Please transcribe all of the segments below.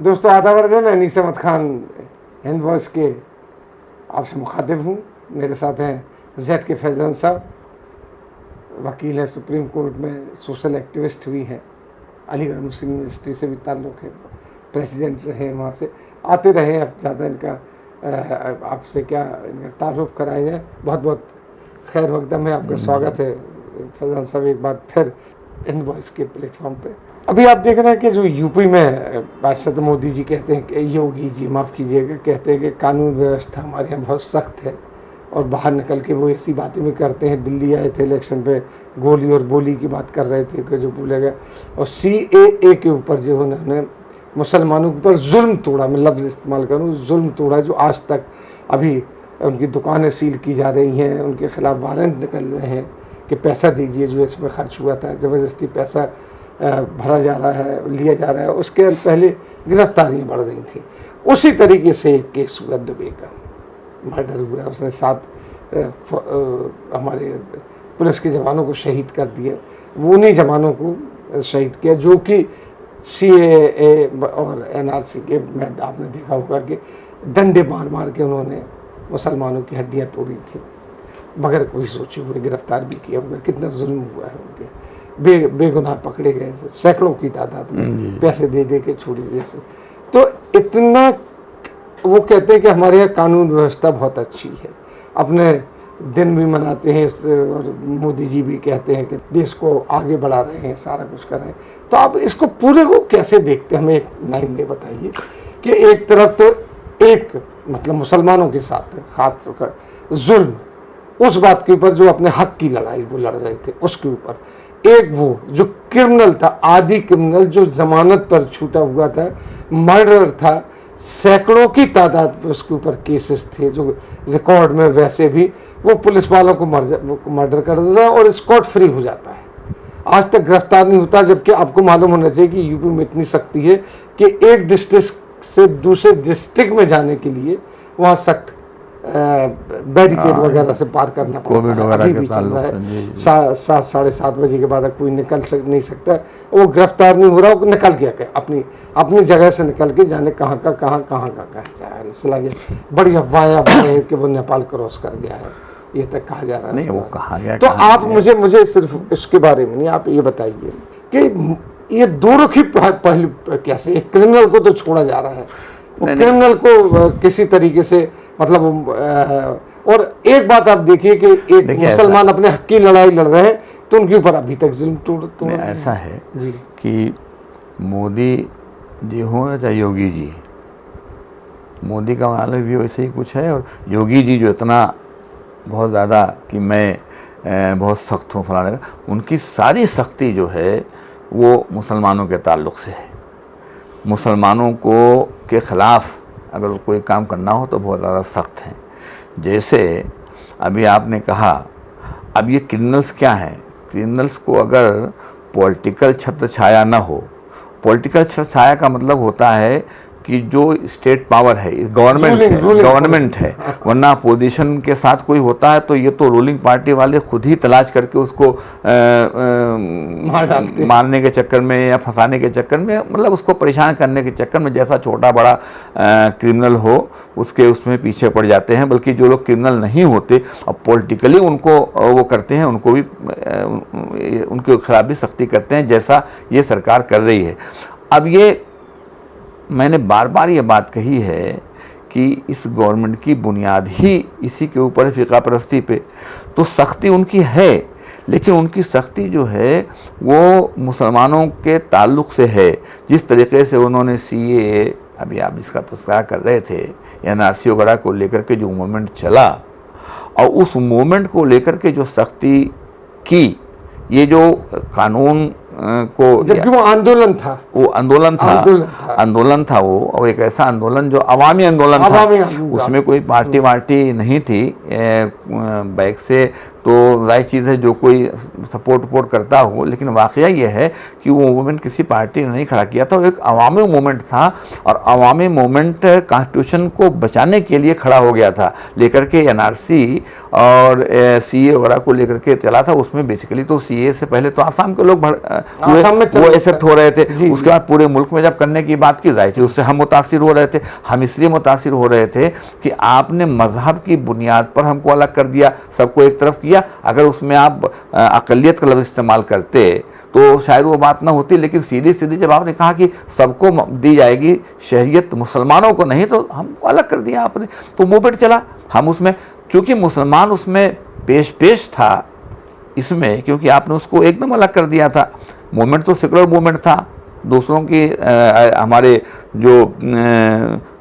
दोस्तों आदाब है, मैं अनीस अहमद खान हिंद वॉइस के आपसे मुखातिब हूँ। मेरे साथ हैं जेड के फैज़ान साहब, वकील हैं, सुप्रीम कोर्ट में सोशल एक्टिविस्ट भी हैं, अलीगढ़ मुस्लिम यूनिवर्सिटी से भी ताल्लुक़ है, प्रेसिडेंट रहे, वहाँ से आते रहे। अब ज़्यादा इनका आपसे क्या इनका तारुफ कराया जाए। बहुत बहुत खैर मकदम है, आपका स्वागत है फैज़ान साहब एक बार फिर हिंद वॉइस के प्लेटफॉर्म पे। अभी आप देख रहे हैं कि जो यूपी में बादशाह मोदी जी कहते हैं कि योगी जी माफ़ कीजिएगा, कहते हैं कि कानून व्यवस्था हमारे यहाँ बहुत सख्त है, और बाहर निकल के वो ऐसी बातें भी करते हैं। दिल्ली आए थे इलेक्शन पे, गोली और बोली की बात कर रहे थे कि जो बोलेगा, और CAA के ऊपर जो उन्होंने मुसलमानों के ऊपर जुल्म तोड़ा, मैं लफ्ज़ इस्तेमाल करूँ, जुल्म तोड़ा, जो आज तक अभी उनकी दुकानें सील की जा रही हैं, उनके खिलाफ वारंट निकल रहे हैं कि पैसा दीजिए जो इसमें खर्च हुआ था, ज़बरदस्ती पैसा भरा जा रहा है, लिया जा रहा है। उसके पहले गिरफ्तारियाँ बढ़ रही थी। उसी तरीके से एक केस हुआ, दुबे का मर्डर हुआ, उसने 7 हमारे पुलिस के जवानों को शहीद कर दिया। वो उन्हीं जवानों को शहीद किया जो कि CAA और NRC के में आपने देखा होगा कि डंडे मार मार के उन्होंने मुसलमानों की हड्डियाँ तोड़ी थी, बगैर कोई सोचे हुए गिरफ्तार भी किया हुआ। कितना जुल्म हुआ है उनके, बेगुनाह पकड़े गए, सैकड़ों की तादाद में पैसे दे दे के छोड़ी जैसे। तो इतना वो कहते हैं कि हमारे यहाँ कानून व्यवस्था बहुत अच्छी है, अपने दिन भी मनाते हैं, और मोदी जी भी कहते हैं कि देश को आगे बढ़ा रहे हैं, सारा कुछ कर रहे हैं। तो आप इसको पूरे को कैसे देखते हैं, हमें एक लाइन में बताइए कि एक तरफ तो एक मतलब मुसलमानों के साथ खास जुल्म, उस बात के ऊपर जो अपने हक की लड़ाई वो लड़ रहे थे, उसके ऊपर एक वो जो क्रिमिनल था, आदि क्रिमिनल जो जमानत पर छूटा हुआ था, मर्डर था, सैकड़ों की तादाद पर उसके ऊपर केसेस थे जो रिकॉर्ड में, वैसे भी वो पुलिस वालों को मर्डर कर देता है और स्कॉट फ्री हो जाता है, आज तक गिरफ्तार नहीं होता। जबकि आपको मालूम होना चाहिए कि यूपी में इतनी सख्ती है कि एक डिस्ट्रिक्ट से दूसरे डिस्ट्रिक्ट में जाने के लिए वहाँ सख्त बैरिकेड वगैरह से पार करना पड़ता है। अभी भी चल रहा है, 7 साढ़े 7 बजे के बाद कोई निकल नहीं सकता। वो गिरफ्तार नहीं हो रहा, वो निकल गया अपनी जगह से निकल के, जाने कहाँ चला गया। बड़ी अफवाहें हैं कि वो नेपाल क्रॉस कर गया है, ये तक कहा जा रहा है। नहीं, वो कहा गया। तो आप मुझे सिर्फ इसके बारे में नहीं, आप ये बताइए कि ये दो रुखी पहलू कैसे, एक क्रिमिनल को तो छोड़ा जा रहा है, क्रिमिनल को किसी तरीके से मतलब, और एक बात आप देखिए कि एक मुसलमान अपने हक की लड़ाई लड़ रहे हैं तो उनके ऊपर अभी तक जुल्म तो ऐसा है जी कि मोदी जी हो या चाहे योगी जी, मोदी का मामला भी वैसे ही कुछ है, और योगी जी जो इतना बहुत ज़्यादा कि मैं बहुत सख्त हूँ फलाने का, उनकी सारी सख्ती जो है वो मुसलमानों के ताल्लुक़ से है। मुसलमानों को के ख़िलाफ़ अगर कोई काम करना हो तो बहुत ज़्यादा सख्त हैं। जैसे अभी आपने कहा, अब ये क्रिमिनल्स क्या हैं, क्रिमिनल्स को अगर पॉलिटिकल छत्र छाया ना हो, पॉलिटिकल छत्र छाया का मतलब होता है कि जो स्टेट पावर है, गवर्नमेंट है, वरना अपोजिशन के साथ कोई होता है तो ये तो रूलिंग पार्टी वाले खुद ही तलाश करके उसको मारने के चक्कर में या फंसाने के चक्कर में, मतलब उसको परेशान करने के चक्कर में, जैसा छोटा बड़ा क्रिमिनल हो उसमें पीछे पड़ जाते हैं। बल्कि जो लोग क्रिमिनल नहीं होते और पॉलिटिकली उनको वो करते हैं, उनको भी उनके खिलाफ भी सख्ती करते हैं, जैसा ये सरकार कर रही है। अब ये मैंने बार बार ये बात कही है कि इस गवर्नमेंट की बुनियाद ही इसी के ऊपर है, फ़िक़ा परस्ती पे। तो सख्ती उनकी है, लेकिन उनकी सख्ती जो है वो मुसलमानों के ताल्लुक़ से है। जिस तरीके से उन्होंने CAA, अभी आप इसका तज़किरा कर रहे थे, NRC वगैरह को लेकर के जो मूवमेंट चला, और उस मूवमेंट को लेकर के जो सख्ती की, ये जो कानून को, जबकि वो आंदोलन था, आंदोलन था वो, और एक ऐसा आंदोलन जो अवामी आंदोलन था, उसमें कोई पार्टी वार्टी नहीं थी बैक से। तो तो जाहिर चीज़ है जो कोई सपोर्ट करता हो, लेकिन वाक़या ये है कि वो मूवमेंट किसी पार्टी ने नहीं खड़ा किया था, वो एक अवामी मूवमेंट था और अवामी मूवमेंट कॉन्स्टिट्यूशन को बचाने के लिए खड़ा हो गया था, लेकर के एनआरसी और सीए वगैरह को लेकर के चला था। उसमें बेसिकली तो सीए से पहले तो आसाम के लोग वो इफेक्ट हो रहे थे, उसके बाद पूरे मुल्क में जब करने की बात की जाए थी उससे हम मुतासिर हो रहे थे। हम इसलिए मुतासिर हो रहे थे कि आपने मजहब की बुनियाद पर हमको अलग कर दिया, सबको एक तरफ किया। अगर उसमें आप अक़लियत का लफ्ज़ इस्तेमाल करते तो शायद वो बात ना होती, लेकिन सीधी जब आपने कहा कि सबको दी जाएगी शरीयत, मुसलमानों को नहीं, तो हमको अलग कर दिया आपने। तो मूवमेंट चला, हम उसमें, चूँकि मुसलमान उसमें पेश था इसमें, क्योंकि आपने उसको एकदम अलग कर दिया था। मूवमेंट तो सेकुलर मूवमेंट था, दूसरों की हमारे जो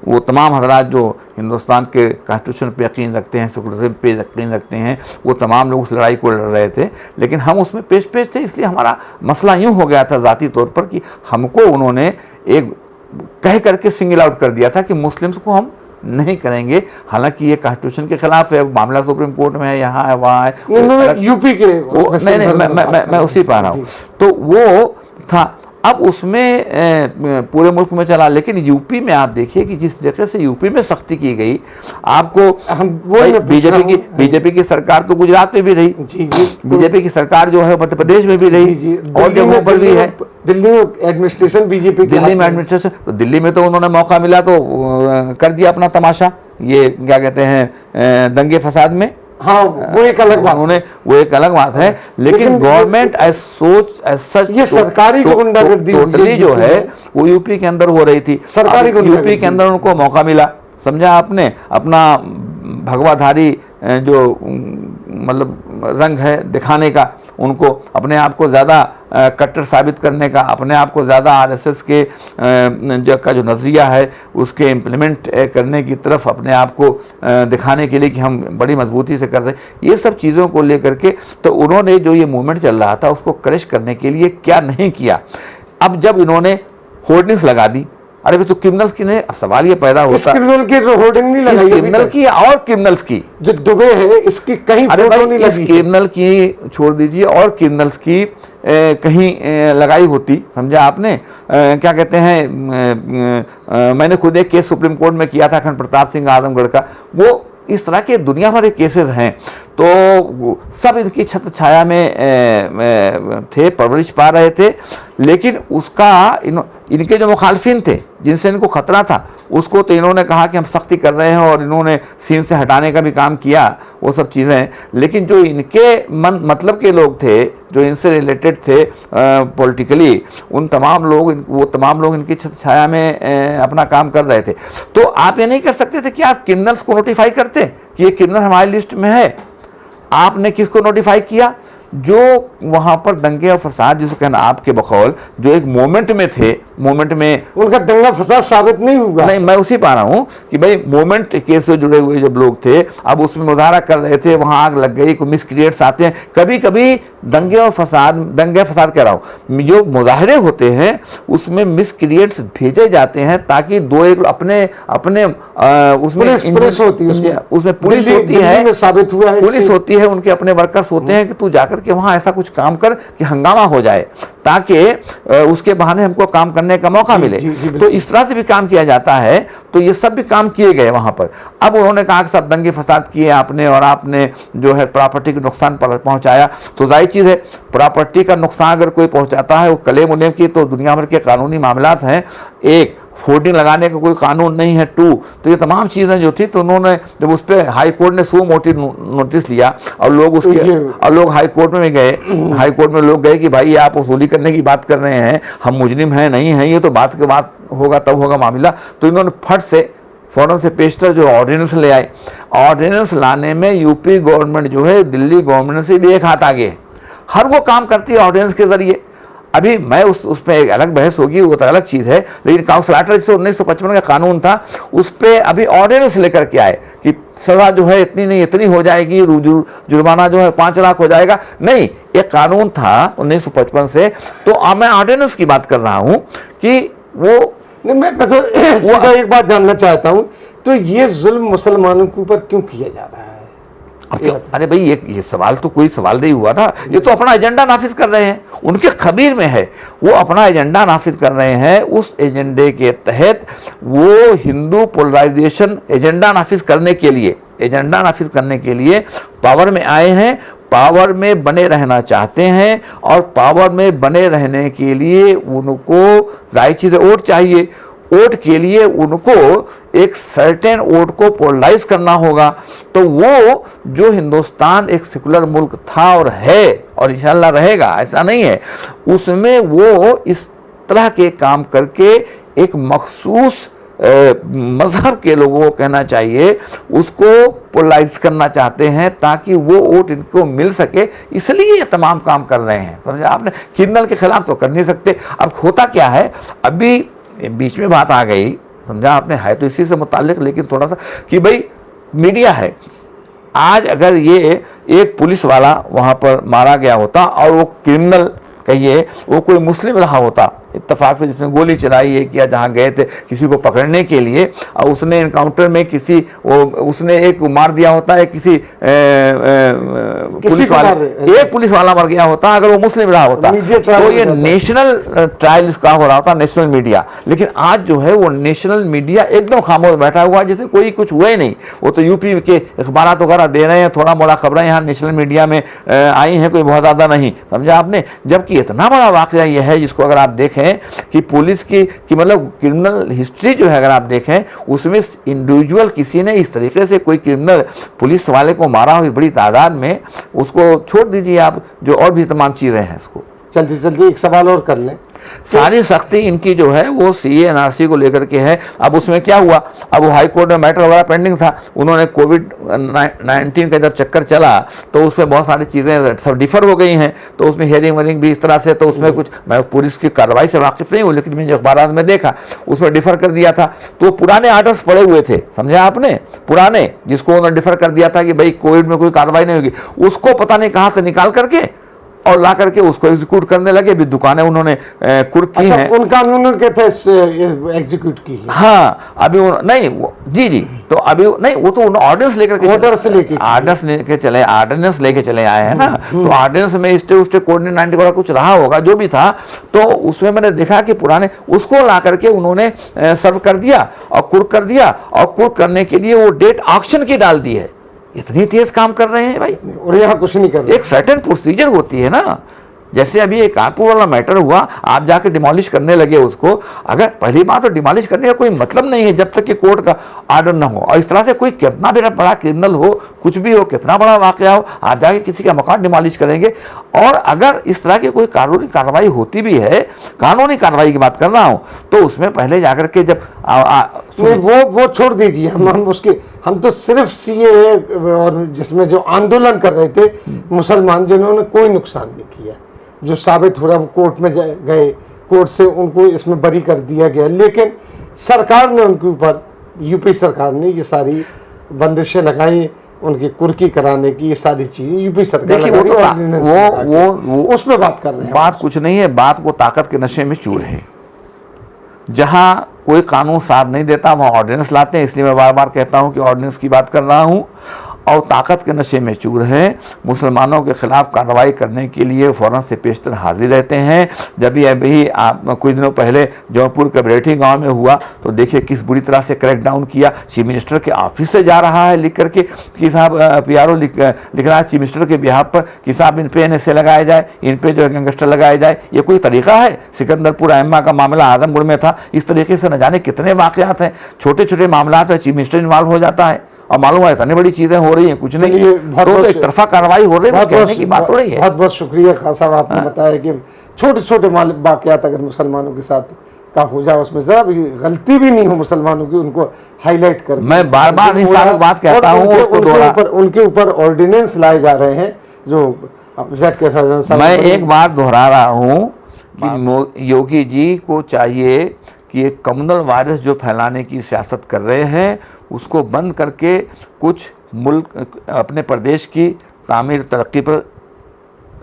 वो तमाम हजरात जो हिंदुस्तान के कॉन्स्टिट्यूशन पे यकीन रखते हैं, सेकुलरिज्म पे यकीन रखते हैं, वो तमाम लोग उस लड़ाई को लड़ रहे थे, लेकिन हम उसमें पेश थे। इसलिए हमारा मसला यूँ हो गया था ज़ाती तौर पर कि हमको उन्होंने एक कह करके सिंगल आउट कर दिया था कि मुस्लिम्स को हम नहीं करेंगे। हालांकि ये कॉन्स्टिट्यूशन के खिलाफ है, मामला सुप्रीम कोर्ट में है, यहाँ है वहाँ है, यूपी के नहीं मैं उसी पा रहा हूँ। तो वो था, अब उसमें पूरे मुल्क में चला, लेकिन यूपी में आप देखिए कि जिस तरीके से यूपी में सख्ती की गई, आपको बीजेपी की सरकार तो गुजरात में भी रही, बीजेपी की सरकार जो है मध्य प्रदेश में भी रही, और जगहों पर भी है। दिल्ली में एडमिनिस्ट्रेशन बीजेपी, दिल्ली में एडमिनिस्ट्रेशन, तो दिल्ली में तो उन्होंने मौका मिला तो कर दिया अपना तमाशा, ये क्या कहते हैं दंगे फसाद में। हाँ, वो एक अलग बात, वो एक अलग बात है, लेकिन गवर्नमेंट सच ये सरकारी गुंडागर्दी टोटली जो है वो यूपी के अंदर हो रही थी। सरकारी यूपी के अंदर उनको मौका मिला, समझा आपने, अपना भगवाधारी जो मतलब रंग है दिखाने का, उनको अपने आप को ज़्यादा कट्टर साबित करने का, अपने आप को ज़्यादा आरएसएस के जो नज़रिया है उसके इम्प्लीमेंट करने की तरफ अपने आप को दिखाने के लिए कि हम बड़ी मजबूती से कर रहे हैं, ये सब चीज़ों को लेकर के तो उन्होंने जो ये मूवमेंट चल रहा था उसको क्रश करने के लिए क्या नहीं किया। अब जब इन्होंने होर्डिंग्स लगा दी, अरे तो क्रिमिनल्स की नहीं, अब सवाल ये पैदा होता, क्रिमिनल की होर्डिंग नहीं लगाई, क्रिमिनल की और क्रिमिनल्स की जो दुबे है इसकी कहीं फोटो नहीं लगी, क्रिमिनल की छोड़ दीजिए और क्रिमिनल्स की कहीं लगाई होती, समझा आपने। क्या कहते हैं, मैंने खुद एक केस सुप्रीम कोर्ट में किया था अखंड प्रताप सिंह आजमगढ़ का, वो इस तरह के दुनिया भर के केसेस हैं, तो सब इनकी छत्र छाया में थे, परवरिश पा रहे थे, लेकिन उसका इनके जो मुखालफिन थे जिनसे इनको खतरा था उसको तो इन्होंने कहा कि हम सख्ती कर रहे हैं और इन्होंने सीन से हटाने का भी काम किया, वो सब चीज़ें। लेकिन जो इनके मतलब के लोग थे, जो इनसे रिलेटेड थे पॉलिटिकली, वो तमाम लोग इनकी छत्र छाया में अपना काम कर रहे थे। तो आप ये नहीं कर सकते थे कि आप क्रिमिनल्स को नोटिफाई करते कि ये क्रिमिनल हमारी लिस्ट में है। आपने किसको नोटिफाई किया? जो वहाँ पर दंगे और फसाद, जिसको कहना आपके बकौल, जो एक मोमेंट में थे, मोमेंट में उनका दंगा फसाद साबित नहीं हुआ। नहीं, मैं उसी पा रहा हूँ कि भाई मोमेंट केस से जुड़े हुए जब लोग थे, अब उसमें मुजाहरा कर रहे थे, वहाँ आग लग गई, कोई मिसक्रिएट्स आते हैं, कभी कभी दंगे फसाद कह रहा हूँ, जो मुजाहरे होते हैं उसमें मिसक्रिएट्स भेजे जाते हैं ताकि दो एक अपने उसमें पुलिस होती है, उसमें पुलिस होती है, साबित हुआ है, पुलिस होती है, उनके अपने वर्कर्स होते हैं कि तू जाकर के वहाँ ऐसा कुछ काम कर कि हंगामा हो जाए, ताकि उसके बहाने हमको काम करने का मौका मिले। तो इस तरह से भी काम किया जाता है। तो ये सब भी काम किए गए वहाँ पर। अब उन्होंने कहा कि सब दंगे फसाद किए आपने, और आपने जो है प्रॉपर्टी को नुकसान पहुँचाया। तो जाहिर चीज़ है, प्रॉपर्टी का नुकसान अगर कोई पहुँचाता है वो कलेम उलेम की, तो दुनिया भर के कानूनी मामलात हैं। एक, होर्डिंग लगाने का कोई कानून नहीं है। 2, तो ये तमाम चीज़ें जो थी, तो उन्होंने जब उस पर हाई कोर्ट ने सो मोटी नोटिस लिया और लोग हाई कोर्ट में गए, हाई कोर्ट में लोग गए कि भाई आप वसूली करने की बात कर रहे हैं, हम मुजरिम हैं नहीं हैं, ये तो बात के बाद होगा, तब होगा मामला। तो इन्होंने फ़ौरन से पेशतर जो ऑर्डिनेंस ले आए। ऑर्डिनेंस लाने में यूपी गवर्नमेंट जो है दिल्ली गवर्नमेंट से भी एक हाथ आगे है, हर वो काम करती है ऑर्डिनेंस के ज़रिए। अभी मैं उसमें एक अलग बहस होगी, वो तो अलग चीज़ है, लेकिन काउंसिल आर्टर जिससे 1955 का कानून था, उस पर अभी ऑर्डिनेंस लेकर के आए कि सज़ा जो है इतनी नहीं इतनी हो जाएगी, जुर्माना जो है 5 लाख हो जाएगा। नहीं, एक कानून था 1955 से। तो मैं ऑर्डिनेंस की बात कर रहा हूँ कि वो मैं तो सीधा एक बात जानना चाहता हूँ, तो ये जुल्म मुसलमानों के ऊपर क्यों किया जा रहा है? अब क्यों? अरे भाई ये सवाल तो कोई सवाल नहीं हुआ ना, ये तो अपना एजेंडा नाफिज कर रहे हैं, उनके खबीर में है, वो अपना एजेंडा नाफिज कर रहे हैं। उस एजेंडे के तहत वो हिंदू पोलराइजेशन एजेंडा नाफिज करने के लिए पावर में आए हैं, पावर में बने रहना चाहते हैं, और पावर में बने रहने के लिए उनको जाहिर चीज़ है वोट चाहिए। वोट के लिए उनको एक सर्टेन वोट को पोलराइज करना होगा। तो वो जो हिंदुस्तान एक सेकुलर मुल्क था और है और इंशाल्लाह रहेगा, ऐसा नहीं है, उसमें वो इस तरह के काम करके एक मखसूस मजहब के लोगों को कहना चाहिए उसको पोलराइज करना चाहते हैं ताकि वो वोट इनको मिल सके, इसलिए ये तमाम काम कर रहे हैं। समझा आपने? किन्नल के खिलाफ तो कर नहीं सकते। अब होता क्या है, अभी बीच में बात आ गई, समझा आपने, है तो इसी से मुताल्लिक, लेकिन थोड़ा सा कि भाई मीडिया है। आज अगर ये एक पुलिस वाला वहाँ पर मारा गया होता और वो क्रिमिनल कहिए वो कोई मुस्लिम रहा होता इत्तेफाक से, जिसने गोली चलाई है किया, जहाँ गए थे किसी को पकड़ने के लिए, और उसने इनकाउंटर में उसने एक मार दिया होता है, किसी पुलिस वाले, एक पुलिस वाला मर गया होता अगर वो मुस्लिम रहा होता, तो ये नेशनल ट्रायल इसका हो रहा होता, नेशनल मीडिया। लेकिन आज जो है वो नेशनल मीडिया एकदम खामोश बैठा हुआ, जैसे कोई कुछ हुआ ही नहीं। वो तो यूपी के अखबार वगैरह दे रहे हैं, थोड़ा मोड़ा खबरें यहाँ नेशनल मीडिया में आई हैं, कोई बहुत ज़्यादा नहीं, समझा आपने। जबकि इतना बड़ा वाक़या यह है जिसको अगर आप देखें कि पुलिस की मतलब क्रिमिनल हिस्ट्री जो है अगर आप देखें, उसमें इंडिविजुअल किसी ने इस तरीके से कोई क्रिमिनल पुलिस वाले को मारा हो इस बड़ी तादाद में, उसको छोड़ दीजिए आप, जो और भी तमाम चीज़ें हैं। इसको जल्दी जल्दी एक सवाल और कर लें। सारी सख्ती इनकी जो है वो सीए एनआरसी को लेकर के है। अब उसमें क्या हुआ, अब वो हाई कोर्ट में मैटर वगैरह पेंडिंग था, उन्होंने कोविड-19 का जब चक्कर चला तो उसमें बहुत सारी चीज़ें सब डिफर हो गई हैं, तो उसमें हेयरिंग वेयरिंग भी इस तरह से, तो उसमें कुछ, मैं पुलिस की कार्रवाई से वाकिफ नहीं हूँ, लेकिन मैंने अखबार में देखा उसमें डिफर कर दिया था। तो पुराने आर्डर्स पड़े हुए थे, समझा आपने, पुराने जिसको उन्होंने डिफर कर दिया था कि भाई कोविड में कोई कार्रवाई नहीं होगी, उसको पता नहीं कहाँ से निकाल करके और ला करके उसको एग्जीक्यूट करने लगे। भी दुकानें उन्होंने कुर्क की हैं, उन कानूनों के तहत एग्जीक्यूट की है। हाँ, अभी नहीं जी, तो अभी नहीं, वो तो ऑर्डिनेंस लेकर आर्डिनेंस लेके चले आए हैं ना। तो आर्डिनेंस में स्टे कोविड-19 का कुछ रहा होगा जो भी था, तो उसमें मैंने देखा कि पुराने उसको ला करके उन्होंने सर्व कर दिया और कुर्क कर दिया, और कुर्क करने के लिए वो डेट ऑक्शन की डाल दी है। इतनी तेज काम कर रहे हैं भाई, और यहाँ कुछ नहीं कर रहे। एक सर्टेन प्रोसीजर होती है ना। जैसे अभी एक कानपुर वाला मैटर हुआ, आप जाके डिमोलिश करने लगे उसको। अगर पहली बात तो डिमोलिश करने का कोई मतलब नहीं है जब तक कि कोर्ट का आर्डर ना हो, और इस तरह से कोई कितना भी बड़ा क्रिमिनल हो, कुछ भी हो, कितना बड़ा वाकया हो, आप जाके किसी का मकान डिमोलिश करेंगे। और अगर इस तरह की कोई कानूनी कार्रवाई होती भी है, कानूनी कार्रवाई की बात कर रहा हूँ, तो उसमें पहले जाकर के जब वो छोड़ दीजिए, हम तो सिर्फ सीए और जिसमें जो आंदोलन कर रहे थे मुसलमान, जिन्होंने कोई नुकसान नहीं किया, जो साबित हो रहा, वो कोर्ट में गए, कोर्ट से उनको इसमें बरी कर दिया गया, लेकिन सरकार ने उनके ऊपर, यूपी सरकार ने ये सारी बंदिशें लगाई, उनकी कुर्की कराने की, ये सारी चीजें यूपी सरकार वो उसमें बात कर रहे हैं। बात कुछ नहीं है, बात को ताकत के नशे में चूर है। जहां कोई कानून साथ नहीं देता वहां ऑर्डिनेंस लाते हैं, इसलिए मैं बार बार कहता हूं कि ऑर्डिनेंस की बात कर रहा हूं। और ताकत के नशे में चूर है, मुसलमानों के खिलाफ कार्रवाई करने के लिए फ़ौरन से पेशतर हाजिर रहते हैं। जब भी अभी कुछ दिनों पहले जौनपुर के बरेठी गांव में हुआ, तो देखिए किस बुरी तरह से क्रैकडाउन किया। चीफ मिनिस्टर के ऑफिस से जा रहा है लिख करके कि साहब PRO लिख रहा है चीफ मिनिस्टर के बिहाफ पर कि साहब इन पे NSA लगाया जाए, इन पे जो है गैंगस्टर लगाए जाए। ये कोई तरीका है? सिकंदरपुर अम्मा का मामला आजमगढ़ में था, इस तरीके से न जाने कितने वाक़यात हैं, छोटे छोटे मामला में चीफ मिनिस्टर इन्वॉल्व हो जाता है, और मालूम है इतनी बड़ी चीजें हो रही हैं, कुछ नहीं, तो एक तरफा कार्रवाई हो रही है, कहने की बात हो रही है। बहुत बहुत शुक्रिया खान साहब, आपने बताया कि छोटे छोटे वाकयात अगर मुसलमानों के साथ का हो जाए, उसमें जरा भी गलती भी नहीं हो मुसलमानों की, उनको हाईलाइट कर, मैं बार बार इस बात कहता हूँ, उनके ऊपर ऑर्डिनेंस लाए जा रहे हैं जो ZK फैज़ल साहब। मैं एक बार दोहरा रहा हूँ कि योगी जी को चाहिए कि एक कम्युनल वायरस जो फैलाने की सियासत कर रहे हैं उसको बंद करके कुछ मुल्क अपने प्रदेश की तामीर तरक्की पर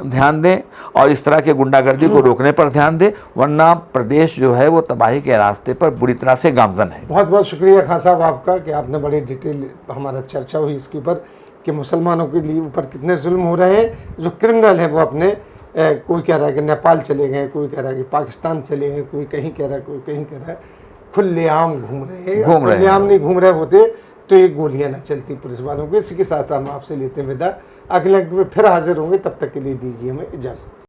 ध्यान दें, और इस तरह के गुंडागर्दी को रोकने पर ध्यान दें, वरना प्रदेश जो है वो तबाही के रास्ते पर बुरी तरह से गामजन है। बहुत बहुत शुक्रिया खान साहब आपका कि आपने बड़ी डिटेल हमारा चर्चा हुई इसके ऊपर कि मुसलमानों के लिए ऊपर कितने जुल्म हो रहे हैं। जो क्रिमिनल हैं वो अपने कोई कह रहा है कि नेपाल चले गए, कोई कह रहा है कि पाकिस्तान चले गए, कोई कहीं कह रहा है, कोई कहीं कह रहा है, खुलेआम घूम रहे हैं। खुलेआम नहीं घूम रहे होते तो ये गोलियां ना चलती पुलिस वालों को। इसी के साथ हम आपसे लेते हैं विदा, अगले अंक में फिर हाजिर होंगे, तब तक के लिए दीजिए हमें इजाज़त।